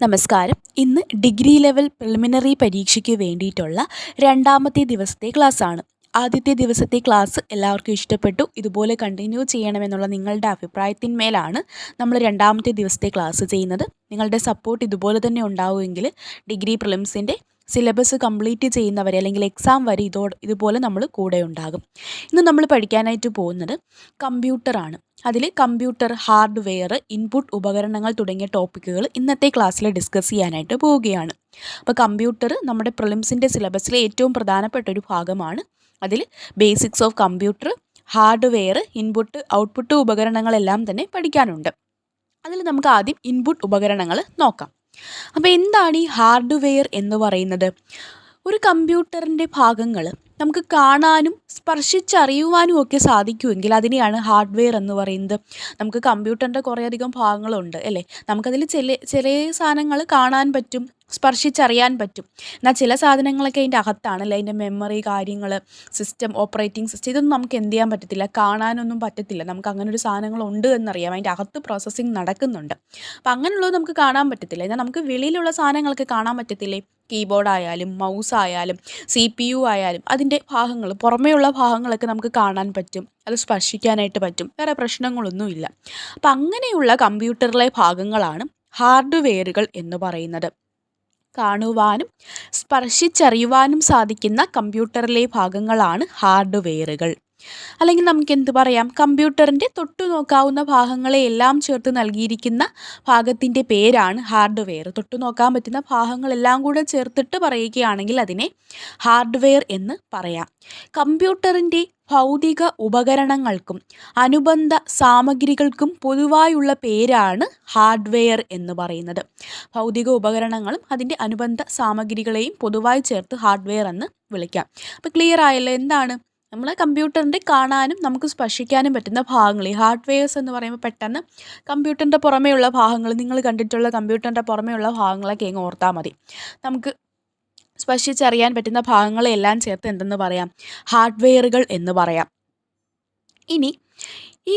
നമസ്കാരം. ഇന്ന് degree level preliminary പരീക്ഷയ്ക്ക് വേണ്ടിയിട്ടുള്ള രണ്ടാമത്തെ ദിവസത്തെ ക്ലാസ്സാണ്. ആദ്യത്തെ ദിവസത്തെ ക്ലാസ് എല്ലാവർക്കും ഇഷ്ടപ്പെട്ടു. ഇതുപോലെ കണ്ടിന്യൂ ചെയ്യണമെന്നുള്ള നിങ്ങളുടെ അഭിപ്രായത്തിന്മേലാണ് നമ്മൾ രണ്ടാമത്തെ ദിവസത്തെ ക്ലാസ് ചെയ്യുന്നത്. നിങ്ങളുടെ സപ്പോർട്ട് ഇതുപോലെ തന്നെ ഉണ്ടാവുമെങ്കിൽ ഡിഗ്രി പ്രിലിംസിൻ്റെ സിലബസ് കംപ്ലീറ്റ് ചെയ്യുന്നവരെ അല്ലെങ്കിൽ എക്സാം വരെ ഇതുപോലെ നമ്മൾ കൂടെ ഉണ്ടാകും. ഇന്ന് നമ്മൾ പഠിക്കാനായിട്ട് പോകുന്നത് കമ്പ്യൂട്ടറാണ്. അതിൽ കമ്പ്യൂട്ടർ, ഹാർഡ്വെയർ, ഇൻപുട്ട് ഉപകരണങ്ങൾ തുടങ്ങിയ ടോപ്പിക്കുകൾ ഇന്നത്തെ ക്ലാസ്സിൽ ഡിസ്കസ് ചെയ്യാനായിട്ട് പോവുകയാണ്. അപ്പോൾ കമ്പ്യൂട്ടർ നമ്മുടെ പ്രിലിംസിൻ്റെ സിലബസിലെ ഏറ്റവും പ്രധാനപ്പെട്ട ഒരു ഭാഗമാണ്. അതിൽ basics of computer, hardware, input, output ഉപകരണങ്ങളെല്ലാം തന്നെ പഠിക്കാനുണ്ട്. അതിൽ നമുക്ക് ആദ്യം ഇൻപുട്ട് ഉപകരണങ്ങൾ നോക്കാം. അപ്പോൾ എന്താണ് ഈ ഹാർഡ്വെയർ എന്ന് പറയുന്നത്? ഒരു കമ്പ്യൂട്ടറിൻ്റെ ഭാഗങ്ങൾ നമുക്ക് കാണാനും സ്പർശിച്ചറിയുവാനും ഒക്കെ സാധിക്കുമെങ്കിൽ അതിനെയാണ് ഹാർഡ്വെയർ എന്ന് പറയുന്നത്. നമുക്ക് കമ്പ്യൂട്ടറിൻ്റെ കുറേയധികം ഭാഗങ്ങളുണ്ട് അല്ലേ? നമുക്കതിൽ ചില സാധനങ്ങൾ കാണാൻ പറ്റും, സ്പർശിച്ചറിയാൻ പറ്റും. എന്നാൽ ചില സാധനങ്ങളൊക്കെ അതിൻ്റെ അകത്താണ് അല്ലേ? അതിൻ്റെ മെമ്മറി, കാര്യങ്ങൾ, സിസ്റ്റം, ഓപ്പറേറ്റിംഗ് സിസ്റ്റം, ഇതൊന്നും നമുക്ക് എന്ത് ചെയ്യാൻ പറ്റത്തില്ല, കാണാനൊന്നും പറ്റത്തില്ല. നമുക്ക് അങ്ങനെ ഒരു സാധനങ്ങളുണ്ട് എന്നറിയാം, അതിൻ്റെ അകത്ത് പ്രോസസ്സിങ് നടക്കുന്നുണ്ട്. അപ്പം അങ്ങനെയുള്ളത് നമുക്ക് കാണാൻ പറ്റത്തില്ല. എന്നാൽ നമുക്ക് വെളിയിലുള്ള സാധനങ്ങളൊക്കെ കാണാൻ പറ്റത്തില്ലേ? കീബോർഡ് ആയാലും മൗസ് ആയാലും CPU ആയാലും അതിൻ്റെ ഭാഗങ്ങൾ, പുറമേയുള്ള ഭാഗങ്ങളൊക്കെ നമുക്ക് കാണാൻ പറ്റും, അത് സ്പർശിക്കാനായിട്ട് പറ്റും, വേറെ പ്രശ്നങ്ങളൊന്നുമില്ല. അപ്പം അങ്ങനെയുള്ള കമ്പ്യൂട്ടറിലെ ഭാഗങ്ങളാണ് ഹാർഡ്വെയറുകൾ എന്ന് പറയുന്നത്. കാണുവാനും സ്പർശിച്ചറിയുവാനും സാധിക്കുന്ന കമ്പ്യൂട്ടറിലെ ഭാഗങ്ങളാണ് ഹാർഡ്വെയറുകൾ. അല്ലെങ്കിൽ നമുക്ക് എന്ത് പറയാം, കമ്പ്യൂട്ടറിൻ്റെ തൊട്ടു നോക്കാവുന്ന ഭാഗങ്ങളെ എല്ലാം ചേർത്ത് നൽകിയിരിക്കുന്ന ഭാഗത്തിൻ്റെ പേരാണ് ഹാർഡ്വെയർ. തൊട്ടു നോക്കാൻ പറ്റുന്ന ഭാഗങ്ങളെല്ലാം കൂടെ ചേർത്തിട്ട് പറയുകയാണെങ്കിൽ അതിനെ ഹാർഡ്വെയർ എന്ന് പറയാം. കമ്പ്യൂട്ടറിൻ്റെ ഭൗതിക ഉപകരണങ്ങൾക്കും അനുബന്ധ സാമഗ്രികൾക്കും പൊതുവായുള്ള പേരാണ് ഹാർഡ്വെയർ എന്ന് പറയുന്നത്. ഭൗതിക ഉപകരണങ്ങളും അതിൻ്റെ അനുബന്ധ സാമഗ്രികളെയും പൊതുവായി ചേർത്ത് ഹാർഡ്വെയർ എന്ന് വിളിക്കാം. അപ്പോൾ ക്ലിയർ ആയല്ലോ എന്താണ്? നമ്മളെ കമ്പ്യൂട്ടറിൻ്റെ കാണാനും നമുക്ക് സ്പർശിക്കാനും പറ്റുന്ന ഭാഗങ്ങൾ, ഈ ഹാർഡ്വെയർസ് എന്ന് പറയുമ്പോൾ പെട്ടെന്ന് കമ്പ്യൂട്ടറിൻ്റെ പുറമേയുള്ള ഭാഗങ്ങൾ, നിങ്ങൾ കണ്ടിട്ടുള്ള കമ്പ്യൂട്ടറിൻ്റെ പുറമേയുള്ള ഭാഗങ്ങളൊക്കെ എങ്ങ് ഓർത്താൽ മതി. നമുക്ക് സ്പർശിച്ചറിയാൻ പറ്റുന്ന ഭാഗങ്ങളെല്ലാം ചേർത്ത് എന്തെന്ന് പറയാം? ഹാർഡ്വെയറുകൾ എന്ന് പറയാം. ഇനി ഈ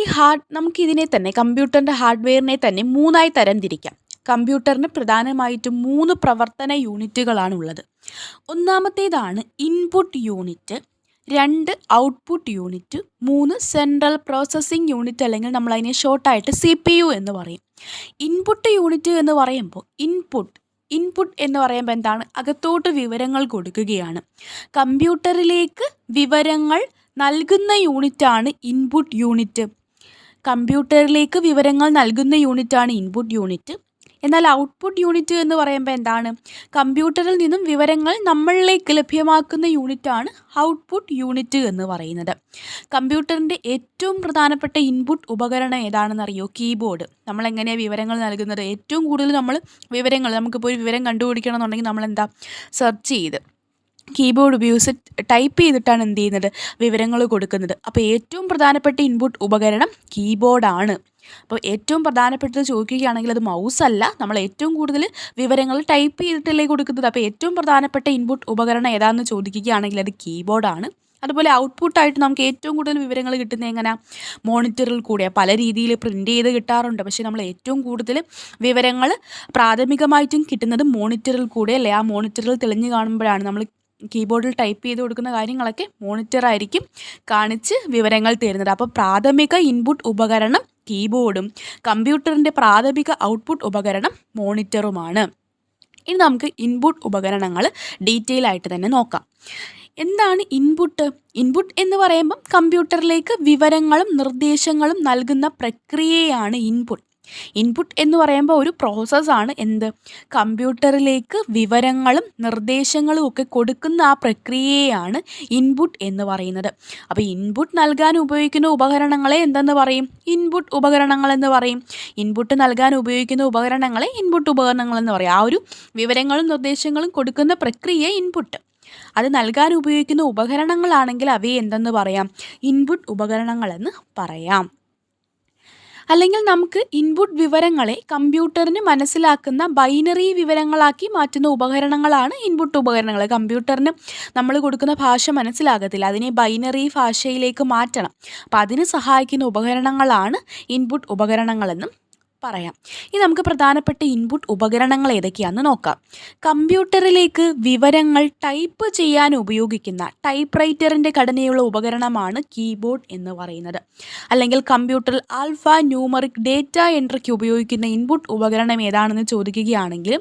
നമുക്കിതിനെ തന്നെ, കമ്പ്യൂട്ടറിൻ്റെ ഹാർഡ്വെയറിനെ തന്നെ മൂന്നായി തരംതിരിക്കാം. കമ്പ്യൂട്ടറിന് പ്രധാനമായിട്ടും 3 പ്രവർത്തന യൂണിറ്റുകളാണുള്ളത്. ഒന്നാമത്തേതാണ് input unit, 2 output unit, 3 central processing unit, അല്ലെങ്കിൽ നമ്മളതിനെ ഷോർട്ടായിട്ട് CPU എന്ന് പറയും. ഇൻപുട്ട് യൂണിറ്റ് എന്ന് പറയുമ്പോൾ ഇൻപുട്ട് എന്ന് പറയുമ്പോൾ എന്താണ്? അകത്തോട്ട് വിവരങ്ങൾ കൊടുക്കുകയാണ്. കമ്പ്യൂട്ടറിലേക്ക് വിവരങ്ങൾ നൽകുന്ന യൂണിറ്റാണ് ഇൻപുട്ട് യൂണിറ്റ്. കമ്പ്യൂട്ടറിലേക്ക് വിവരങ്ങൾ നൽകുന്ന യൂണിറ്റാണ് ഇൻപുട്ട് യൂണിറ്റ്. എന്നാൽ ഔട്ട്പുട്ട് യൂണിറ്റ് എന്ന് പറയുമ്പോൾ എന്താണ്? കമ്പ്യൂട്ടറിൽ നിന്നും വിവരങ്ങൾ നമ്മളിലേക്ക് ലഭ്യമാക്കുന്ന യൂണിറ്റാണ് ഔട്ട്പുട്ട് യൂണിറ്റ് എന്ന് പറയുന്നത്. കമ്പ്യൂട്ടറിൻ്റെ ഏറ്റവും പ്രധാനപ്പെട്ട ഇൻപുട്ട് ഉപകരണം ഏതാണെന്നറിയോ? കീബോർഡ്. നമ്മളെങ്ങനെയാണ് വിവരങ്ങൾ നൽകുന്നത്? ഏറ്റവും കൂടുതൽ നമ്മൾ വിവരങ്ങൾ, നമുക്കിപ്പോൾ ഒരു വിവരം കണ്ടുപിടിക്കണം എന്നുണ്ടെങ്കിൽ നമ്മളെന്താ സെർച്ച് ചെയ്ത് കീബോർഡ് ഉപയോഗിച്ച് ടൈപ്പ് ചെയ്തിട്ടാണ് എന്ത് ചെയ്യുന്നത്? വിവരങ്ങൾ കൊടുക്കുന്നത്. അപ്പോൾ ഏറ്റവും പ്രധാനപ്പെട്ട ഇൻപുട്ട് ഉപകരണം കീബോർഡാണ്. അപ്പോൾ ഏറ്റവും പ്രധാനപ്പെട്ടത് ചോദിക്കുകയാണെങ്കിൽ അത് മൗസ് അല്ല. നമ്മൾ ഏറ്റവും കൂടുതൽ വിവരങ്ങൾ ടൈപ്പ് ചെയ്തിട്ടല്ലേ കൊടുക്കുന്നത്. അപ്പോൾ ഏറ്റവും പ്രധാനപ്പെട്ട ഇൻപുട്ട് ഉപകരണം ഏതാണെന്ന് ചോദിക്കുകയാണെങ്കിൽ അത് കീബോർഡാണ്. അതുപോലെ ഔട്ട്പുട്ടായിട്ട് നമുക്ക് ഏറ്റവും കൂടുതൽ വിവരങ്ങൾ കിട്ടുന്നത് എങ്ങനെയാണ്? മോണിറ്ററിൽ കൂടെ. പല രീതിയിൽ പ്രിൻ്റ് ചെയ്ത് കിട്ടാറുണ്ട്, പക്ഷേ നമ്മൾ ഏറ്റവും കൂടുതൽ വിവരങ്ങൾ പ്രാഥമികമായിട്ടും കിട്ടുന്നത് മോണിറ്ററിൽ കൂടെ അല്ലേ? ആ മോണിറ്ററിൽ തെളിഞ്ഞ് കാണുമ്പോഴാണ് നമ്മൾ കീബോർഡിൽ ടൈപ്പ് ചെയ്ത് കൊടുക്കുന്ന കാര്യങ്ങളൊക്കെ മോണിറ്ററായിരിക്കും കാണിച്ച് വിവരങ്ങൾ തരുന്നത്. അപ്പോൾ പ്രാഥമിക ഇൻപുട്ട് ഉപകരണം കീബോർഡും കമ്പ്യൂട്ടറിൻ്റെ പ്രാഥമിക ഔട്ട്പുട്ട് ഉപകരണം മോണിറ്ററുമാണ്. ഇനി നമുക്ക് ഇൻപുട്ട് ഉപകരണങ്ങൾ ഡീറ്റെയിൽ ആയിട്ട് തന്നെ നോക്കാം. എന്താണ് ഇൻപുട്ട്? ഇൻപുട്ട് എന്ന് പറയുമ്പം കമ്പ്യൂട്ടറിലേക്ക് വിവരങ്ങളും നിർദ്ദേശങ്ങളും നൽകുന്ന പ്രക്രിയയാണ് ഇൻപുട്ട്. ഇൻപുട്ട് എന്ന് പറയുമ്പോൾ ഒരു പ്രോസസ്സാണ്. എന്ത്? കമ്പ്യൂട്ടറിലേക്ക് വിവരങ്ങളും നിർദ്ദേശങ്ങളും ഒക്കെ കൊടുക്കുന്ന ആ പ്രക്രിയയാണ് ഇൻപുട്ട് എന്ന് പറയുന്നത്. അപ്പോൾ ഇൻപുട്ട് നൽകാൻ ഉപയോഗിക്കുന്ന ഉപകരണങ്ങളെ എന്തെന്ന് പറയും? ഇൻപുട്ട് ഉപകരണങ്ങൾ എന്ന് പറയും. ഇൻപുട്ട് നൽകാൻ ഉപയോഗിക്കുന്ന ഉപകരണങ്ങളെ ഇൻപുട്ട് ഉപകരണങ്ങൾ എന്ന് പറയും. ആ ഒരു വിവരങ്ങളും നിർദ്ദേശങ്ങളും കൊടുക്കുന്ന പ്രക്രിയ ഇൻപുട്ട്. അത് നൽകാൻ ഉപയോഗിക്കുന്ന ഉപകരണങ്ങളാണെങ്കിൽ അവയെ എന്തെന്ന് പറയാം? ഇൻപുട്ട് ഉപകരണങ്ങളെന്ന് പറയാം. അല്ലെങ്കിൽ നമുക്ക് ഇൻപുട്ട് വിവരങ്ങളെ കമ്പ്യൂട്ടറിന് മനസ്സിലാക്കുന്ന ബൈനറി വിവരങ്ങളാക്കി മാറ്റുന്ന ഉപകരണങ്ങളാണ് ഇൻപുട്ട് ഉപകരണങ്ങൾ. കമ്പ്യൂട്ടറിന് നമ്മൾ കൊടുക്കുന്ന ഭാഷ മനസ്സിലാകത്തില്ല, അതിനെ ബൈനറി ഭാഷയിലേക്ക് മാറ്റണം. അപ്പം അതിന് സഹായിക്കുന്ന ഉപകരണങ്ങളാണ് ഇൻപുട്ട് ഉപകരണങ്ങളെന്നും പറയാം. ഇനി നമുക്ക് പ്രധാനപ്പെട്ട ഇൻപുട്ട് ഉപകരണങ്ങൾ ഏതൊക്കെയാണെന്ന് നോക്കാം. കമ്പ്യൂട്ടറിലേക്ക് വിവരങ്ങൾ ടൈപ്പ് ചെയ്യാൻ ഉപയോഗിക്കുന്ന ടൈപ്പ് റൈറ്ററിൻ്റെ ഘടനയുള്ള ഉപകരണമാണ് കീബോർഡ് എന്ന് പറയുന്നത്. അല്ലെങ്കിൽ കമ്പ്യൂട്ടറിൽ ആൽഫ ന്യൂമറിക് ഡേറ്റ എൻട്രിക്ക് ഉപയോഗിക്കുന്ന ഇൻപുട്ട് ഉപകരണം ഏതാണെന്ന് ചോദിക്കുകയാണെങ്കിൽ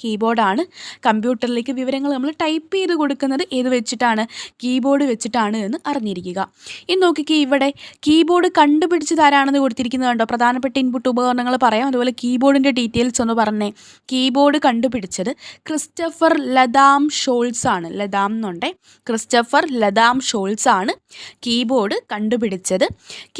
കീബോർഡാണ് കമ്പ്യൂട്ടറിലേക്ക് വിവരങ്ങൾ നമ്മൾ ടൈപ്പ് ചെയ്ത് കൊടുക്കുന്നത് ഏത് വെച്ചിട്ടാണ്? കീബോർഡ് വെച്ചിട്ടാണ് എന്ന് അറിഞ്ഞിരിക്കുക. ഇനി നോക്കിക്കേ, ഇവിടെ കീബോർഡ് കണ്ടുപിടിച്ചത് ആരാണെന്ന് കൊടുത്തിരിക്കുന്നത് കണ്ടോ? പ്രധാനപ്പെട്ട ഇൻപുട്ട് ഉപകരണങ്ങൾ പറയാം, അതുപോലെ കീബോർഡിൻ്റെ ഡീറ്റെയിൽസ് ഒന്ന് പറഞ്ഞേ. കീബോർഡ് കണ്ടുപിടിച്ചത് ക്രിസ്റ്റഫർ ലതാം ഷോൾസ് ആണ്. ലതാം എന്നുണ്ടേ, ക്രിസ്റ്റഫർ ലതാം ഷോൾസ് ആണ് കീബോർഡ് കണ്ടുപിടിച്ചത്.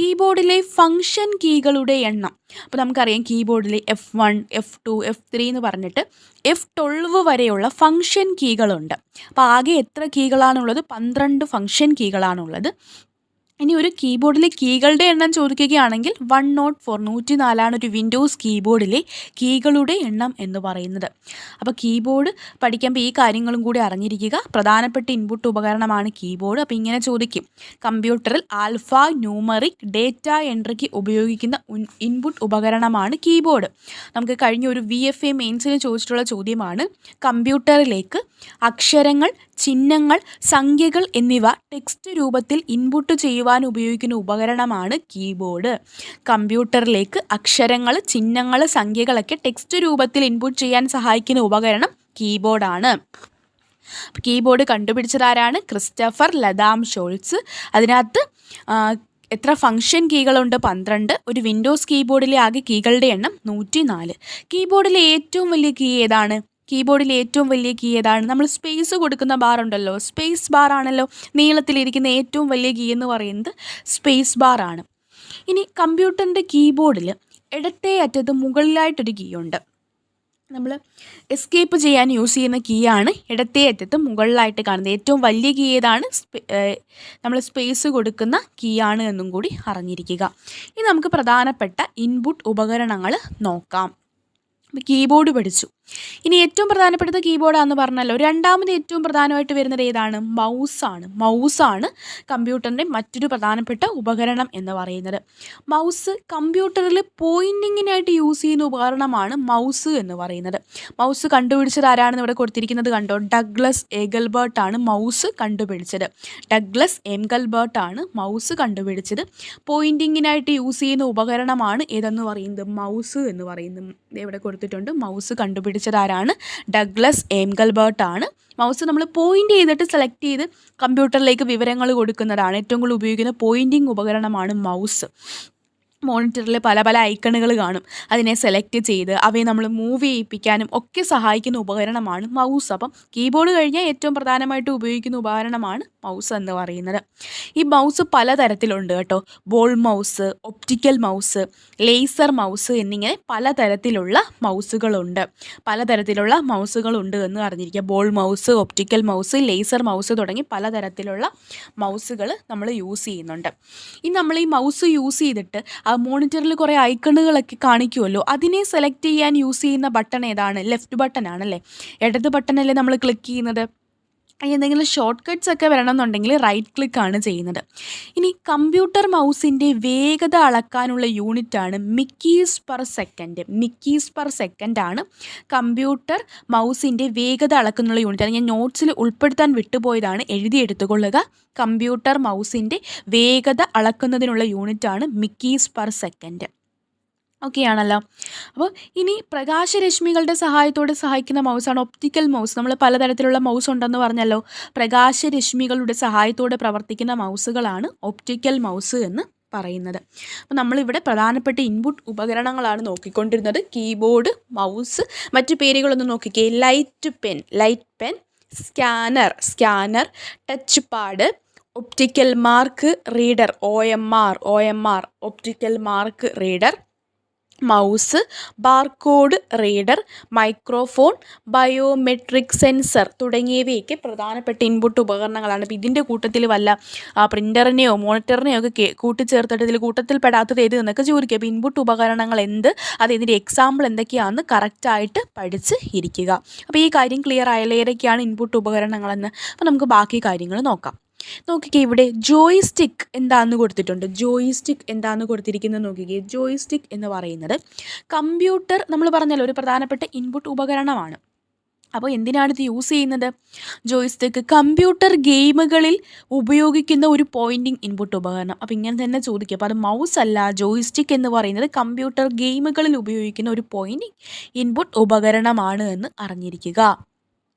കീബോർഡിലെ ഫങ്ഷൻ കീകളുടെ എണ്ണം, അപ്പോൾ നമുക്കറിയാം കീബോർഡിൽ F1, F2, F3 എന്ന് പറഞ്ഞിട്ട് F12 വരെയുള്ള ഫങ്ഷൻ കീകളുണ്ട്. അപ്പോൾ ആകെ എത്ര കീകളാണുള്ളത്? 12 ഫങ്ഷൻ കീകളാണുള്ളത്. ഇനി ഒരു കീബോർഡിലെ കീകളുടെ എണ്ണം ചോദിക്കുകയാണെങ്കിൽ 104, 104 ഒരു വിൻഡോസ് കീബോർഡിലെ കീകളുടെ എണ്ണം എന്ന് പറയുന്നത്. അപ്പോൾ കീബോർഡ് പഠിക്കുമ്പോൾ ഈ കാര്യങ്ങളും കൂടി അറിഞ്ഞിരിക്കുക. പ്രധാനപ്പെട്ട ഇൻപുട്ട് ഉപകരണമാണ് കീബോർഡ്. അപ്പോൾ ഇങ്ങനെ ചോദിക്കും, കമ്പ്യൂട്ടറിൽ ആൽഫ ന്യൂമറിക് ഡേറ്റ എൻട്രിക്ക് ഉപയോഗിക്കുന്ന ഇൻപുട്ട് ഉപകരണമാണ് കീബോർഡ്. നമുക്ക് കഴിഞ്ഞ ഒരു VFA മെയിൻസിന് ചോദിച്ചിട്ടുള്ള ചോദ്യമാണ്, കമ്പ്യൂട്ടറിലേക്ക് അക്ഷരങ്ങൾ, ചിഹ്നങ്ങൾ, സംഖ്യകൾ എന്നിവ ടെക്സ്റ്റ് രൂപത്തിൽ ഇൻപുട്ട് ചെയ്യുവാൻ ഉപയോഗിക്കുന്ന ഉപകരണമാണ് കീബോർഡ്. കമ്പ്യൂട്ടറിലേക്ക് അക്ഷരങ്ങൾ, ചിഹ്നങ്ങൾ, സംഖ്യകളൊക്കെ ടെക്സ്റ്റ് രൂപത്തിൽ ഇൻപുട്ട് ചെയ്യാൻ സഹായിക്കുന്ന ഉപകരണം കീബോർഡാണ്. കീബോർഡ് കണ്ടുപിടിച്ചതാരാണ്? Christopher Latham Sholes. അതിനകത്ത് എത്ര ഫങ്ഷൻ കീകളുണ്ട്? 12. ഒരു വിൻഡോസ് കീബോർഡിലെ ആകെ കീകളുടെ എണ്ണം 104. കീബോർഡിലെ ഏറ്റവും വലിയ കീ ഏതാണ്? കീബോർഡിലെ ഏറ്റവും വലിയ കീ ഏതാണ്? നമ്മൾ സ്പേസ് കൊടുക്കുന്ന ബാർ ഉണ്ടല്ലോ, സ്പേസ് ബാർ ആണല്ലോ നീളത്തിലിരിക്കുന്ന ഏറ്റവും വലിയ കീ എന്ന് പറയുന്നത് സ്പേസ് ബാർ ആണ്. ഇനി കമ്പ്യൂട്ടറിൻ്റെ കീബോർഡിൽ ഇടത്തേ അറ്റത്ത് മുകളിലായിട്ടൊരു കീ ഉണ്ട്. നമ്മൾ എസ്കേപ്പ് ചെയ്യാൻ യൂസ് ചെയ്യുന്ന കീ ആണ് ഇടത്തേ അറ്റത്ത് മുകളിലായിട്ട് കാണുന്നത്. ഏറ്റവും വലിയ കീ ഏതാണ്? നമ്മൾ സ്പേസ് കൊടുക്കുന്ന കീ ആണ് എന്നും കൂടി അറിഞ്ഞിരിക്കുക. ഇനി നമുക്ക് പ്രധാനപ്പെട്ട ഇൻപുട്ട് ഉപകരണങ്ങൾ നോക്കാം. കീബോർഡ് പഠിച്ചു. ഇനി ഏറ്റവും പ്രധാനപ്പെട്ടത് കീബോർഡാണെന്ന് പറഞ്ഞല്ലോ. രണ്ടാമത് ഏറ്റവും പ്രധാനമായിട്ട് വരുന്നത് ഏതാണ്? മൗസാണ് കമ്പ്യൂട്ടറിൻ്റെ മറ്റൊരു പ്രധാനപ്പെട്ട ഉപകരണം എന്ന് പറയുന്നത്. മൗസ് കമ്പ്യൂട്ടറിൽ പോയിൻറ്റിങ്ങിനായിട്ട് യൂസ് ചെയ്യുന്ന ഉപകരണമാണ് മൗസ് എന്ന് പറയുന്നത്. മൗസ് കണ്ടുപിടിച്ചത് ആരാണെന്ന് ഇവിടെ കൊടുത്തിരിക്കുന്നത് കണ്ടോ? ഡഗ്ലസ് ഏഗൽബർട്ട് ആണ് മൗസ് കണ്ടുപിടിച്ചത്. മൗസ് കണ്ടുപിടിച്ചത്. പോയിൻറ്റിങ്ങിനായിട്ട് യൂസ് ചെയ്യുന്ന ഉപകരണമാണ് ഏതെന്ന് പറയുന്നത്? മൗസ് എന്ന് പറയുന്നത്. ഇവിടെ കൊടുത്തിട്ടുണ്ട്. മൗസ് കണ്ടുപിടിച്ചത് ആരാണ്? ഡഗ്ലസ് ഏംഗൽബർട്ട് ആണ്. മൗസ് നമ്മൾ പോയിൻ്റ് ചെയ്തിട്ട് സെലക്ട് ചെയ്ത് കമ്പ്യൂട്ടറിലേക്ക് വിവരങ്ങൾ കൊടുക്കുന്നതാണ്. ഏറ്റവും കൂടുതൽ ഉപയോഗിക്കുന്ന പോയിൻറ്റിംഗ് ഉപകരണമാണ് മൗസ്. മോണിറ്ററിൽ പല പല ഐക്കണുകൾ കാണും, അതിനെ സെലക്ട് ചെയ്ത് അവയെ നമ്മൾ മൂവ് ചെയ്യിപ്പിക്കാനും ഒക്കെ സഹായിക്കുന്ന ഉപകരണമാണ് മൗസ്. അപ്പം കീബോർഡ് കഴിഞ്ഞാൽ ഏറ്റവും പ്രധാനമായിട്ട് ഉപയോഗിക്കുന്ന ഉപകരണമാണ് മൗസ് എന്ന് പറയുന്നത്. ഈ മൗസ് പലതരത്തിലുണ്ട് കേട്ടോ. Ball mouse, optical mouse, laser mouse എന്നിങ്ങനെ പലതരത്തിലുള്ള മൗസുകളുണ്ട് എന്ന് അറിഞ്ഞിരിക്കുക. Ball mouse, optical mouse, laser mouse തുടങ്ങി പലതരത്തിലുള്ള മൗസുകൾ നമ്മൾ യൂസ് ചെയ്യുന്നുണ്ട്. ഇനി നമ്മൾ ഈ മൗസ് യൂസ് ചെയ്തിട്ട് ആ മോണിറ്ററിൽ കുറേ ഐക്കണുകളൊക്കെ കാണിക്കുമല്ലോ, അതിനെ സെലക്ട് ചെയ്യാൻ യൂസ് ചെയ്യുന്ന ബട്ടൺ ഏതാണ്? ലെഫ്റ്റ് ബട്ടൺ ആണല്ലേ. ഇടത് ബട്ടണല്ലേ നമ്മൾ ക്ലിക്ക് ചെയ്യുന്നത്. എന്തെങ്കിലും ഷോർട്ട് കട്ട്സ് ഒക്കെ വരണമെന്നുണ്ടെങ്കിൽ റൈറ്റ് ക്ലിക്കാണ് ചെയ്യുന്നത്. ഇനി കമ്പ്യൂട്ടർ മൗസിൻ്റെ വേഗത അളക്കാനുള്ള യൂണിറ്റാണ് മിക്കീസ് പെർ സെക്കൻഡ് ആണ് കമ്പ്യൂട്ടർ മൗസിൻ്റെ വേഗത അളക്കുന്നുള്ള യൂണിറ്റാണ്. ഞാൻ നോട്ട്സിൽ ഉൾപ്പെടുത്താൻ വിട്ടുപോയതാണ്, എഴുതിയെടുത്തുകൊള്ളുക. കമ്പ്യൂട്ടർ മൗസിൻ്റെ വേഗത അളക്കുന്നതിനുള്ള യൂണിറ്റാണ് മിക്കീസ് പെർ സെക്കൻഡ്. ഓക്കെ ആണല്ലോ. അപ്പോൾ ഇനി പ്രകാശരശ്മികളുടെ സഹായത്തോടെ സഹായിക്കുന്ന മൗസാണ് ഒപ്റ്റിക്കൽ മൗസ്. നമ്മൾ പലതരത്തിലുള്ള മൗസ് ഉണ്ടെന്ന് പറഞ്ഞല്ലോ. പ്രകാശരശ്മികളുടെ സഹായത്തോടെ പ്രവർത്തിക്കുന്ന മൗസുകളാണ് ഒപ്റ്റിക്കൽ മൗസ് എന്ന് പറയുന്നത്. അപ്പോൾ നമ്മളിവിടെ പ്രധാനപ്പെട്ട ഇൻപുട്ട് ഉപകരണങ്ങളാണ് നോക്കിക്കൊണ്ടിരുന്നത്. കീബോർഡ്, മൗസ്, മറ്റു പേരുകളൊന്നും നോക്കിക്കേ. Light pen, scanner, touch pad, optical mark reader, OMR optical mark reader, mouse, barcode reader, microphone, biometric sensor തുടങ്ങിയവയൊക്കെ പ്രധാനപ്പെട്ട ഇൻപുട്ട് ഉപകരണങ്ങളാണ്. അപ്പോൾ ഇതിൻ്റെ കൂട്ടത്തിൽ വല്ല പ്രിൻ്ററിനെയോ മോണിറ്ററിനെയോ ഒക്കെ കൂട്ടിച്ചേർത്തിട്ട് ഇതിൽ കൂട്ടത്തിൽപ്പെടാത്തത് ഏത് എന്നൊക്കെ ചോദിക്കുക. അപ്പോൾ ഇൻപുട്ട് ഉപകരണങ്ങൾ എന്ത്, അത് ഇതിൻ്റെ എക്സാമ്പിൾ എന്തൊക്കെയാണെന്ന് കറക്റ്റായിട്ട് പഠിച്ച് ഇരിക്കുക. അപ്പോൾ ഈ കാര്യം ക്ലിയർ ആയാലും ഏതൊക്കെയാണ് ഇൻപുട്ട് ഉപകരണങ്ങളെന്ന്. അപ്പോൾ നമുക്ക് ബാക്കി കാര്യങ്ങൾ നോക്കാം. നോക്കിക്കേ, ഇവിടെ ജോയിസ്റ്റിക്ക് എന്താണെന്ന് കൊടുത്തിട്ടുണ്ട്. ജോയിസ്റ്റിക്ക് എന്താണെന്ന് കൊടുത്തിരിക്കുന്നത് നോക്കിക്കേ. ജോയിസ്റ്റിക്ക് എന്ന് പറയുന്നത് കമ്പ്യൂട്ടർ, നമ്മൾ പറഞ്ഞല്ലോ, ഒരു പ്രധാനപ്പെട്ട ഇൻപുട്ട് ഉപകരണമാണ്. അപ്പോൾ എന്തിനാണ് ഇത് യൂസ് ചെയ്യുന്നത്? ജോയിസ്റ്റിക്ക് കമ്പ്യൂട്ടർ ഗെയിമുകളിൽ ഉപയോഗിക്കുന്ന ഒരു പോയിൻറ്റിംഗ് ഇൻപുട്ട് ഉപകരണം. അപ്പോൾ ഇങ്ങനെ തന്നെ ചോദിക്കുക. അപ്പോൾ അത് മൗസ് അല്ല. ജോയിസ്റ്റിക്ക് എന്ന് പറയുന്നത് കമ്പ്യൂട്ടർ ഗെയിമുകളിൽ ഉപയോഗിക്കുന്ന ഒരു പോയിൻറ്റിംഗ് ഇൻപുട്ട് ഉപകരണമാണ് എന്ന് അറിഞ്ഞിരിക്കുക.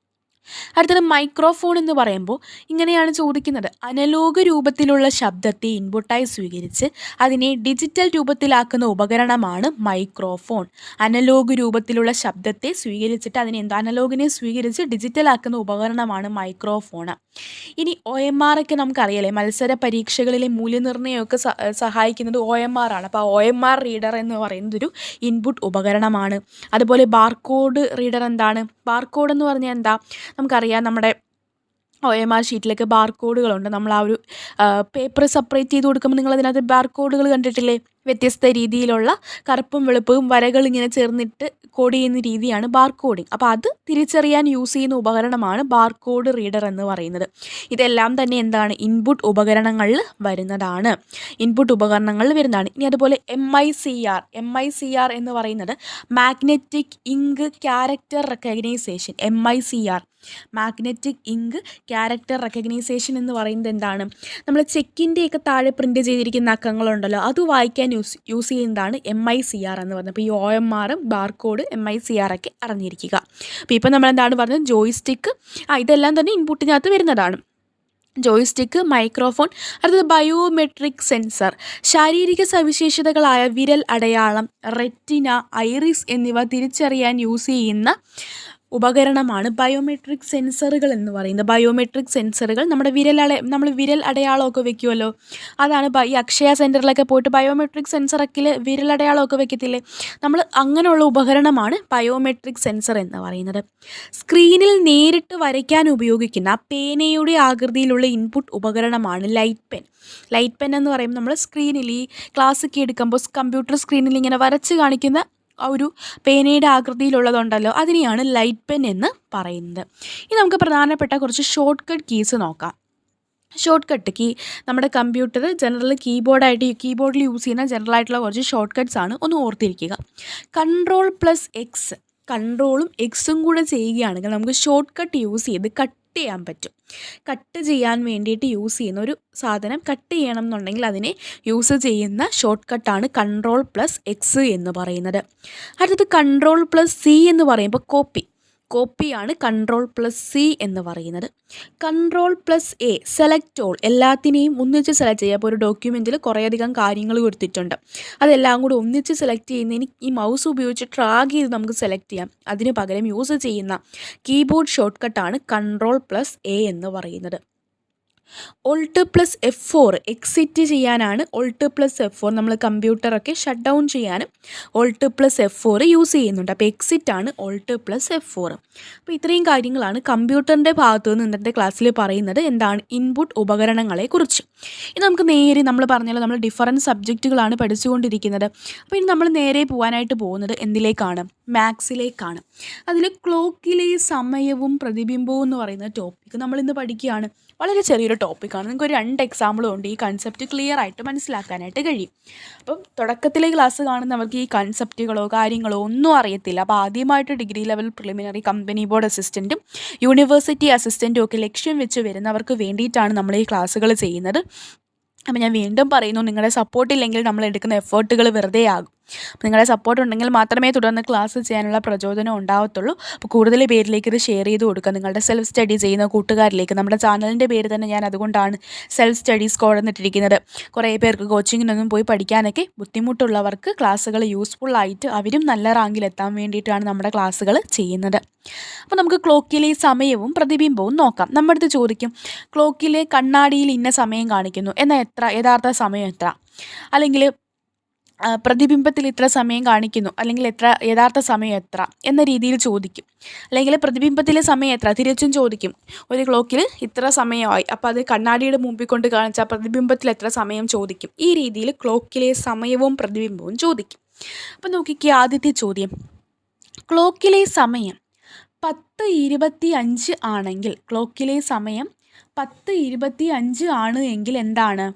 അടുത്തത് മൈക്രോഫോൺ എന്ന് പറയുമ്പോൾ ഇങ്ങനെയാണ് ചോദിക്കുന്നത്. അനലോഗ് രൂപത്തിലുള്ള ശബ്ദത്തെ ഇൻപുട്ടായി സ്വീകരിച്ച് അതിനെ ഡിജിറ്റൽ രൂപത്തിലാക്കുന്ന ഉപകരണമാണ് മൈക്രോഫോൺ. അനലോഗ് രൂപത്തിലുള്ള ശബ്ദത്തെ സ്വീകരിച്ചിട്ട് അനലോഗിനെ സ്വീകരിച്ച് ഡിജിറ്റലാക്കുന്ന ഉപകരണമാണ് മൈക്രോഫോൺ. ഇനി OMR ഒക്കെ നമുക്കറിയാലേ, മത്സര പരീക്ഷകളിലെ മൂല്യനിർണ്ണയമൊക്കെ സഹായിക്കുന്നത് OMR ആണ്. അപ്പോൾ OMR റീഡർ എന്ന് പറയുന്നത് ഒരു ഇൻപുട്ട് ഉപകരണമാണ്. അതുപോലെ ബാർകോഡ് റീഡർ എന്താണ്? ബാർകോഡ് എന്ന് പറഞ്ഞാൽ എന്താ? നമുക്കറിയാം, നമ്മുടെ OMR ഷീറ്റിലൊക്കെ ബാർകോഡുകളുണ്ട്. നമ്മൾ ആ ഒരു പേപ്പർ സെപ്പറേറ്റ് ചെയ്ത് കൊടുക്കുമ്പോൾ നിങ്ങളതിനകത്ത് ബാർകോഡുകൾ കണ്ടിട്ടില്ലേ? വ്യത്യസ്ത രീതിയിലുള്ള കറുപ്പും വെളുപ്പും വരകൾ ഇങ്ങനെ ചേർന്നിട്ട് കോഡ് ചെയ്യുന്ന രീതിയാണ് ബാർകോഡിങ്. അപ്പോൾ അത് തിരിച്ചറിയാൻ യൂസ് ചെയ്യുന്ന ഉപകരണമാണ് ബാർകോഡ് റീഡർ എന്ന് പറയുന്നത്. ഇതെല്ലാം തന്നെ എന്താണ്? ഇൻപുട്ട് ഉപകരണങ്ങളിൽ വരുന്നതാണ്. ഇനി അതുപോലെ MICR എന്ന് പറയുന്നത് magnetic ink character recognition. Magnetic ink character recognition എന്ന് പറയുന്നത് എന്താണ്? നമ്മൾ ചെക്കിൻ്റെയൊക്കെ താഴെ പ്രിൻ്റ് ചെയ്തിരിക്കുന്ന അക്കങ്ങളുണ്ടല്ലോ, അത് വായിക്കാൻ യൂസ് ചെയ്യുന്നതാണ് MICR എന്ന് പറയുന്നത്. അപ്പോൾ ഈ OMR, ബാർകോഡ്, MICR ഒക്കെ അറിഞ്ഞിരിക്കുക. അപ്പോൾ ഇപ്പോൾ നമ്മൾ എന്താണ് പറഞ്ഞത്? ജോയിസ്റ്റിക്ക്, ഇതെല്ലാം തന്നെ ഇൻപുട്ടിനകത്ത് വരുന്നതാണ്. Joystick, microphone. അടുത്തത് ബയോമെട്രിക് സെൻസർ. ശാരീരിക സവിശേഷതകളായ വിരൽ അടയാളം, റെറ്റിന, ഐറിസ് എന്നിവ തിരിച്ചറിയാൻ യൂസ് ചെയ്യുന്ന ഉപകരണമാണ് ബയോമെട്രിക് സെൻസറുകൾ എന്ന് പറയുന്നത്. ബയോമെട്രിക് സെൻസറുകൾ നമ്മൾ വിരൽ അടയാളമൊക്കെ വെക്കുമല്ലോ, അതാണ് ഈ അക്ഷയ സെൻറ്ററിലൊക്കെ പോയിട്ട് ബയോമെട്രിക് സെൻസറൊക്കെ വിരൽ അടയാളമൊക്കെ വെക്കത്തില്ലേ, നമ്മൾ അങ്ങനെയുള്ള ഉപകരണമാണ് ബയോമെട്രിക് സെൻസർ എന്ന് പറയുന്നത്. സ്ക്രീനിൽ നേരിട്ട് വരയ്ക്കാൻ ഉപയോഗിക്കുന്ന പേനയുടെ ആകൃതിയിലുള്ള ഇൻപുട്ട് ഉപകരണമാണ് ലൈറ്റ് പെൻ എന്ന് പറയുമ്പോൾ നമ്മൾ സ്ക്രീനിൽ ഈ ക്ലാസ്സൊക്കെ എടുക്കുമ്പോൾ കമ്പ്യൂട്ടർ സ്ക്രീനിൽ ഇങ്ങനെ വരച്ച് കാണിക്കുന്ന ആ ഒരു പേനയുടെ ആകൃതിയിലുള്ളതുണ്ടല്ലോ, അതിനെയാണ് ലൈറ്റ് പെൻ എന്ന് പറയുന്നത്. ഇനി നമുക്ക് പ്രധാനപ്പെട്ട കുറച്ച് ഷോർട്ട് കട്ട് കീസ് നോക്കാം. ഷോർട്ട് കട്ട് കീ നമ്മുടെ കമ്പ്യൂട്ടർ കീബോർഡിൽ യൂസ് ചെയ്യുന്ന ജനറലായിട്ടുള്ള കുറച്ച് ഷോർട്ട് കട്ട്സ് ആണ്. ഒന്ന് ഓർത്തിരിക്കുക. Ctrl+X, കൺട്രോളും എക്സും കൂടെ ചെയ്യുകയാണെങ്കിൽ നമുക്ക് ഷോർട്ട് കട്ട് യൂസ് ചെയ്ത് കട്ട് ചെയ്യാൻ പറ്റും. കട്ട് ചെയ്യാൻ വേണ്ടിയിട്ട് യൂസ് ചെയ്യുന്ന ഒരു സാധനം കട്ട് ചെയ്യണം എന്നുണ്ടെങ്കിൽ അതിനെ യൂസ് ചെയ്യുന്ന ഷോർട്ട് കട്ടാണ് Ctrl+X എന്ന് പറയുന്നത്. അടുത്തത് Ctrl+C എന്ന് പറയുമ്പോൾ കോപ്പിയാണ് Ctrl+C എന്ന് പറയുന്നത്. Ctrl+A സെലക്ട് ഓൾ, എല്ലാത്തിനെയും ഒന്നിച്ച് സെലക്ട് ചെയ്യുക. അപ്പോൾ ഒരു ഡോക്യുമെൻറ്റിൽ കുറേയധികം കാര്യങ്ങൾ കൊടുത്തിട്ടുണ്ട്, അതെല്ലാം കൂടി ഒന്നിച്ച് സെലക്ട് ചെയ്യുന്നതിന് ഈ മൗസ് ഉപയോഗിച്ച് ഡ്രാഗ് ചെയ്ത് നമുക്ക് സെലക്ട് ചെയ്യാം. അതിന് പകരം യൂസ് ചെയ്യുന്ന കീബോർഡ് ഷോർട്ട് കട്ടാണ് Ctrl+A എന്ന് പറയുന്നത്. Alt+F4 എക്സിറ്റ് ചെയ്യാനാണ് Alt+F4. നമ്മൾ കമ്പ്യൂട്ടറൊക്കെ ഷട്ട് ഡൗൺ ചെയ്യാനും Alt+F4 യൂസ് ചെയ്യുന്നുണ്ട്. അപ്പോൾ എക്സിറ്റാണ് Alt+F4. അപ്പോൾ ഇത്രയും കാര്യങ്ങളാണ് കമ്പ്യൂട്ടറിൻ്റെ ഭാഗത്തു നിന്ന് ഇന്നത്തെ ക്ലാസ്സിൽ പറയുന്നത്. എന്താണ്? ഇൻപുട്ട് ഉപകരണങ്ങളെ കുറിച്ച്. ഇനി നമുക്ക് നേരെ, നമ്മൾ പറഞ്ഞല്ലോ നമ്മൾ ഡിഫറൻറ്റ് സബ്ജക്റ്റുകളാണ് പഠിച്ചുകൊണ്ടിരിക്കുന്നത്. അപ്പോൾ ഇനി നമ്മൾ നേരെ പോകാനായിട്ട് പോകുന്നത് എന്തിലേക്കാണ്? മാത്സിലേക്കാണ്. അതിൽ ക്ലോക്കിലെ സമയവും പ്രതിബിംബവും എന്ന് പറയുന്ന ടോപ്പിക്ക് നമ്മളിന്ന് പഠിക്കുകയാണ്. വളരെ ചെറിയൊരു ടോപ്പിക്കാണ്. നിങ്ങൾക്ക് ഒരു 2 എക്സാമ്പിളും ഉണ്ട്. ഈ കൺസെപ്റ്റ് ക്ലിയർ ആയിട്ട് മനസ്സിലാക്കാനായിട്ട് കഴിയും. അപ്പം തുടക്കത്തിലെ ക്ലാസ് കാണുന്നവർക്ക് ഈ കൺസെപ്റ്റുകളോ കാര്യങ്ങളോ ഒന്നും അറിയത്തില്ല. അപ്പോൾ ആദ്യമായിട്ട് degree level preliminary company board അസിസ്റ്റൻറ്റും യൂണിവേഴ്സിറ്റി അസിസ്റ്റൻറ്റും ഒക്കെ ലക്ഷ്യം വെച്ച് വരുന്നവർക്ക് വേണ്ടിയിട്ടാണ് നമ്മൾ ഈ ക്ലാസ്സുകൾ ചെയ്യുന്നത്. അപ്പോൾ ഞാൻ വീണ്ടും പറയുന്നു, നിങ്ങളുടെ സപ്പോർട്ടില്ലെങ്കിൽ നമ്മൾ എടുക്കുന്ന എഫേർട്ടുകൾ വെറുതെ ആകും. അപ്പോൾ നിങ്ങളുടെ സപ്പോർട്ട് ഉണ്ടെങ്കിൽ മാത്രമേ തുടർന്ന് ക്ലാസ് ചെയ്യാനുള്ള പ്രചോദനം ഉണ്ടാവത്തുള്ളൂ. അപ്പോൾ കൂടുതൽ പേരിലേക്ക് ഇത് ഷെയർ ചെയ്ത് കൊടുക്കുക, നിങ്ങളുടെ സെൽഫ് സ്റ്റഡി ചെയ്യുന്ന കൂട്ടുകാരിലേക്ക്. നമ്മുടെ ചാനലിൻ്റെ പേര് തന്നെ ഞാൻ അതുകൊണ്ടാണ് സെൽഫ് സ്റ്റഡി സ്ക്വാഡ് എന്നിട്ടിരിക്കുന്നത്. കുറേ പേർക്ക് കോച്ചിങ്ങിനൊന്നും പോയി പഠിക്കാനൊക്കെ ബുദ്ധിമുട്ടുള്ളവർക്ക് ക്ലാസ്സുകൾ യൂസ്ഫുള്ളായിട്ട് അവരും നല്ല റാങ്കിലെത്താൻ വേണ്ടിയിട്ടാണ് നമ്മുടെ ക്ലാസ്സുകൾ ചെയ്യുന്നത്. അപ്പോൾ നമുക്ക് ക്ലോക്കിലെ സമയവും പ്രതിബിംബവും നോക്കാം. നമ്മുടെ അടുത്ത് ചോദിക്കും, ക്ലോക്കിലെ കണ്ണാടിയിൽ ഇന്ന സമയം കാണിക്കുന്നു എന്നാൽ യഥാർത്ഥ സമയം എത്ര, അല്ലെങ്കിൽ പ്രതിബിംബത്തിൽ ഇത്ര സമയം കാണിക്കുന്നു, അല്ലെങ്കിൽ യഥാർത്ഥ സമയം എത്ര എന്ന രീതിയിൽ ചോദിക്കും. അല്ലെങ്കിൽ പ്രതിബിംബത്തിലെ സമയം എത്ര തിരിച്ചും ചോദിക്കും. ഒരു ക്ലോക്കിൽ ഇത്ര സമയമായി, അപ്പോൾ അത് കണ്ണാടിയുടെ മുമ്പിൽ കൊണ്ട് കാണിച്ചാൽ പ്രതിബിംബത്തിൽ എത്ര സമയം ചോദിക്കും. ഈ രീതിയിൽ ക്ലോക്കിലെ സമയവും പ്രതിബിംബവും ചോദിക്കും. അപ്പോൾ നോക്കിക്കേ, ആദ്യത്തെ ചോദ്യം, ക്ലോക്കിലെ സമയം 10:25 ആണെങ്കിൽ ക്ലോക്കിലെ സമയം 10:25 ആണ് എങ്കിൽ എന്താണ്?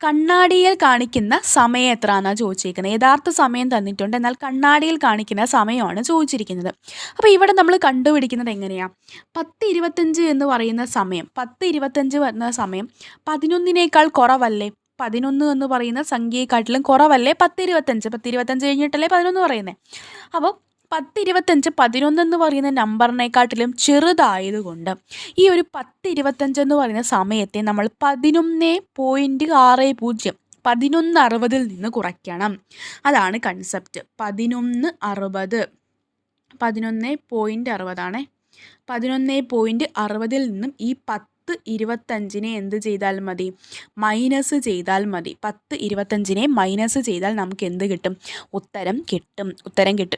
കണ്ണാടിയിൽ കാണിക്കുന്ന സമയം എത്രയാണെന്നാണ് ചോദിച്ചിരിക്കുന്നത്. യഥാർത്ഥ സമയം തന്നിട്ടുണ്ട്, എന്നാൽ കണ്ണാടിയിൽ കാണിക്കുന്ന സമയമാണ് ചോദിച്ചിരിക്കുന്നത്. അപ്പോൾ ഇവിടെ നമ്മൾ കണ്ടുപിടിക്കുന്നത് എങ്ങനെയാണ്? 10:25 എന്ന് പറയുന്ന സമയം, 10:25 എന്ന സമയം 11 കുറവല്ലേ? 11 എന്ന് പറയുന്ന സംഖ്യയെക്കാട്ടിലും കുറവല്ലേ 10:25? 10:25 കഴിഞ്ഞിട്ടല്ലേ 11 പറയുന്നത്. അപ്പോൾ 10:25 11 എന്ന് പറയുന്ന നമ്പറിനെക്കാട്ടിലും ചെറുതായതുകൊണ്ട് ഈ ഒരു 10:25 എന്ന് പറയുന്ന സമയത്തെ നമ്മൾ 11.60 11:60 നിന്ന് കുറയ്ക്കണം. അതാണ് കൺസെപ്റ്റ്. 11:60 11.60 ആണേ. 11.60 നിന്നും ഈ 10:25 എന്ത് ചെയ്താൽ മതി? മൈനസ് ചെയ്താൽ മതി. 10:25 മൈനസ് ചെയ്താൽ നമുക്ക് എന്ത് കിട്ടും? ഉത്തരം കിട്ടും.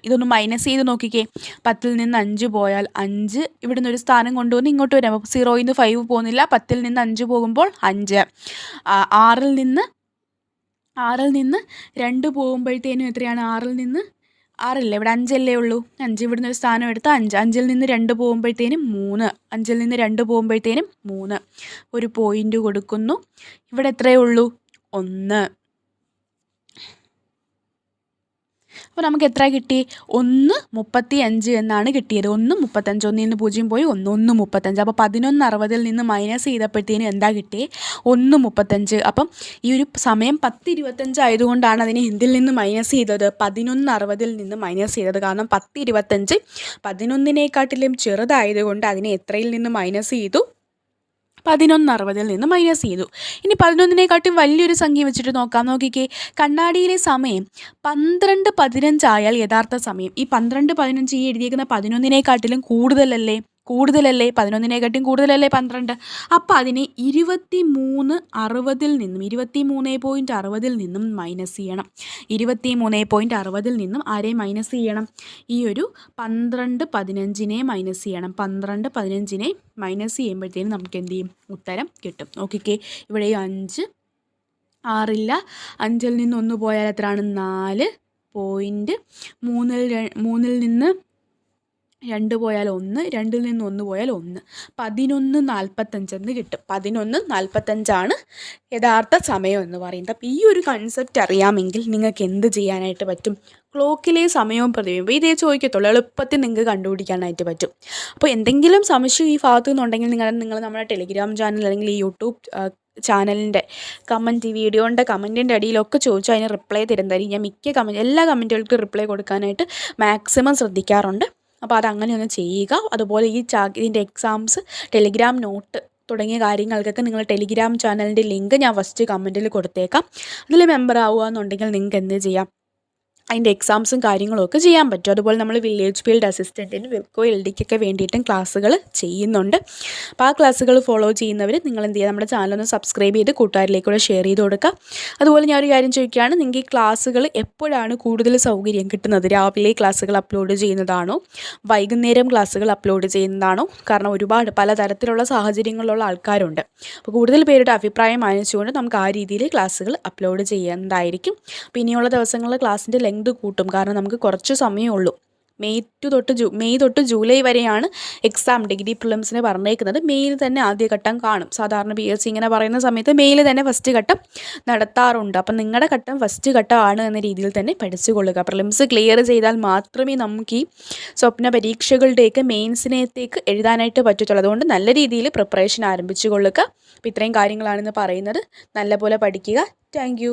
ഇതൊന്ന് മൈനസ് ചെയ്ത് നോക്കിക്കേ. 10ൽ നിന്ന് 5 പോയാൽ 5, ഇവിടുന്ന് ഒരു സ്ഥാനം കൊണ്ടുവന്ന് ഇങ്ങോട്ട് വരാം. അപ്പോൾ 0ൽ നിന്ന് 5 പോകുന്നില്ല. 10ൽ നിന്ന് 5 പോകുമ്പോൾ 5. 6ൽ നിന്ന് 2 പോകുമ്പോഴത്തേനും എത്രയാണ്? 6ൽ നിന്ന് 6 ഇവിടെ 5 അല്ലേ ഉള്ളൂ. 5 ഇവിടുന്ന് ഒരു സ്ഥാനം എടുത്ത് 5. 5ൽ നിന്ന് 2 പോകുമ്പോഴത്തേനും 3. 5ൽ നിന്ന് 2 പോകുമ്പോഴത്തേനും 3. ഒരു പോയിൻ്റ് കൊടുക്കുന്നു. ഇവിടെ എത്രയേ ഉള്ളൂ? 1. അപ്പോൾ നമുക്ക് എത്ര കിട്ടി? 1.35 എന്നാണ് കിട്ടിയത്. 1.35. 1ൽ നിന്ന് 0 പോയി 1.35. അപ്പോൾ 11:60 നിന്ന് മൈനസ് ചെയ്തപ്പോഴത്തേനും എന്താ കിട്ടിയേ? 1.35. അപ്പം ഈ ഒരു സമയം 10:25 ആയതുകൊണ്ടാണ് അതിനെ എന്തിൽ നിന്ന് മൈനസ് ചെയ്തത്? 11:60 നിന്ന് മൈനസ് ചെയ്തത്. കാരണം 10:25 11-നേക്കാട്ടിലും ചെറുതായതുകൊണ്ട് അതിനെ എത്രയിൽ നിന്ന് മൈനസ് ചെയ്തു? 11:60 നിന്ന് മൈനസ് ചെയ്തു. ഇനി 11-നേക്കാട്ടും വലിയൊരു സംഖ്യ വെച്ചിട്ട് നോക്കാം. നോക്കിക്കേ, കണ്ണാടിയിലെ സമയം 12:15 ആയാൽ യഥാർത്ഥ സമയം. ഈ 12:15 ഈ എഴുതിയേക്കുന്ന 11-നേക്കാട്ടിലും കൂടുതലല്ലേ? 11-നേക്കാട്ടും കൂടുതലല്ലേ 12? അപ്പോൾ അതിനെ 23.60 നിന്നും 23.60 നിന്നും മൈനസ് ചെയ്യണം. 23.60 നിന്നും ആരെ മൈനസ് ചെയ്യണം? ഈ ഒരു 12:15 മൈനസ് ചെയ്യണം. 12:15 മൈനസ് ചെയ്യുമ്പോഴത്തേനും നമുക്ക് എന്ത് ചെയ്യും? ഉത്തരം കിട്ടും. നോക്കിക്കേ, ഇവിടെ 5, 6 5ൽ നിന്ന് 1 പോയാൽ എത്രയാണ്? 4. 3ൽ നിന്ന് 2 പോയാൽ 1, 2ൽ നിന്ന് 1 പോയാൽ 1. 11:45 എന്ന് കിട്ടും. 11:45 യഥാർത്ഥ സമയം എന്ന് പറയുന്നത്. അപ്പോൾ ഈ ഒരു കൺസെപ്റ്റ് അറിയാമെങ്കിൽ നിങ്ങൾക്ക് എന്ത് ചെയ്യാനായിട്ട് പറ്റും? ക്ലോക്കിലെ സമയവും പ്രതിബിംബം ഇതേ ചോദിക്കത്തുള്ളൂ. എളുപ്പത്തിൽ നിങ്ങൾക്ക് കണ്ടുപിടിക്കാനായിട്ട് പറ്റും. അപ്പോൾ എന്തെങ്കിലും സംശയം ഈ ഭാഗത്തു നിന്നുണ്ടെങ്കിൽ നിങ്ങൾ നമ്മുടെ ടെലിഗ്രാം ചാനൽ അല്ലെങ്കിൽ ഈ യൂട്യൂബ് ചാനലിൻ്റെ വീഡിയോൻ്റെ കമൻറ്റിൻ്റെ അടിയിലൊക്കെ ചോദിച്ചാൽ അതിന് റിപ്ലൈ തരുന്നതായിരിക്കും. ഞാൻ എല്ലാ കമൻറ്റുകൾക്കും റിപ്ലൈ കൊടുക്കാനായിട്ട് മാക്സിമം ശ്രദ്ധിക്കാറുണ്ട്. അപ്പോൾ അതങ്ങനെ ഒന്ന് ചെയ്യുക. അതുപോലെ ഇതിൻ്റെ എക്സാംസ്, ടെലിഗ്രാം നോട്ട് തുടങ്ങിയ കാര്യങ്ങൾക്കൊക്കെ നിങ്ങൾ ടെലിഗ്രാം ചാനലിൻ്റെ ലിങ്ക് ഞാൻ ഫസ്റ്റ് കമൻറ്റിൽ കൊടുത്തേക്കാം. അതിൽ മെമ്പർ ആവുക എന്നുണ്ടെങ്കിൽ നിങ്ങൾക്ക് എന്ത് ചെയ്യാം? അതിൻ്റെ എക്സാംസും കാര്യങ്ങളും ഒക്കെ ചെയ്യാൻ പറ്റും. അതുപോലെ നമ്മൾ വില്ലേജ് ഫീൽഡ് അസിസ്റ്റൻറ്റിന് വെബ്കോ LDക്കൊക്കെ വേണ്ടിയിട്ടും ക്ലാസ്സുകൾ ചെയ്യുന്നുണ്ട്. അപ്പോൾ ആ ക്ലാസ്സുകൾ ഫോളോ ചെയ്യുന്നവർ നിങ്ങൾ എന്ത് ചെയ്യുക? നമ്മുടെ ചാനലൊന്ന് സബ്സ്ക്രൈബ് ചെയ്ത് കൂട്ടുകാരിലേക്കൂടെ ഷെയർ ചെയ്ത് കൊടുക്കുക. അതുപോലെ ഞാൻ ഒരു കാര്യം ചോദിക്കുകയാണ്, നിങ്ങൾക്ക് ഈ ക്ലാസ്സുകൾ എപ്പോഴാണ് കൂടുതൽ സൗകര്യം കിട്ടുന്നത്? രാവിലെ ക്ലാസ്സുകൾ അപ്ലോഡ് ചെയ്യുന്നതാണോ, വൈകുന്നേരം ക്ലാസ്സുകൾ അപ്ലോഡ് ചെയ്യുന്നതാണോ? കാരണം ഒരുപാട് പലതരത്തിലുള്ള സാഹചര്യങ്ങളിലുള്ള ആൾക്കാരുണ്ട്. അപ്പോൾ കൂടുതൽ പേരുടെ അഭിപ്രായം മാനിച്ചുകൊണ്ട് നമുക്ക് ആ രീതിയിൽ ക്ലാസ്സുകൾ അപ്ലോഡ് ചെയ്യുന്നതായിരിക്കും. അപ്പോൾ ഇനിയുള്ള ദിവസങ്ങളിൽ ക്ലാസ്സിൻ്റെ ലെങ്ത് കൂട്ടും. കാരണം നമുക്ക് കുറച്ച് സമയമേ ഉള്ളൂ. മെയ് തൊട്ട് ജൂലൈ വരെയാണ് എക്സാം ഡിഗ്രി പ്രിലിംസിന് പറഞ്ഞേക്കുന്നത്. മെയ്യിൽ തന്നെ ആദ്യഘട്ടം കാണും. സാധാരണ PSC ഇങ്ങനെ പറയുന്ന സമയത്ത് മെയ്യിൽ തന്നെ ഫസ്റ്റ് ഘട്ടം നടത്താറുണ്ട്. അപ്പം നിങ്ങളുടെ ഘട്ടം ഫസ്റ്റ് ഘട്ടമാണ് എന്ന രീതിയിൽ തന്നെ പഠിച്ചുകൊള്ളുക. പ്രിലിംസ് ക്ലിയർ ചെയ്താൽ മാത്രമേ നമുക്ക് ഈ സ്വപ്ന പരീക്ഷകളുടെയൊക്കെ മെയിൻസിനേക്ക് എഴുതാനായിട്ട് പറ്റത്തുള്ളൂ. അതുകൊണ്ട് നല്ല രീതിയിൽ പ്രിപ്പറേഷൻ ആരംഭിച്ചു കൊള്ളുക. അപ്പോൾ ഇത്രയും കാര്യങ്ങളാണെന്ന് പറയുന്നത്. നല്ലപോലെ പഠിക്കുക. താങ്ക്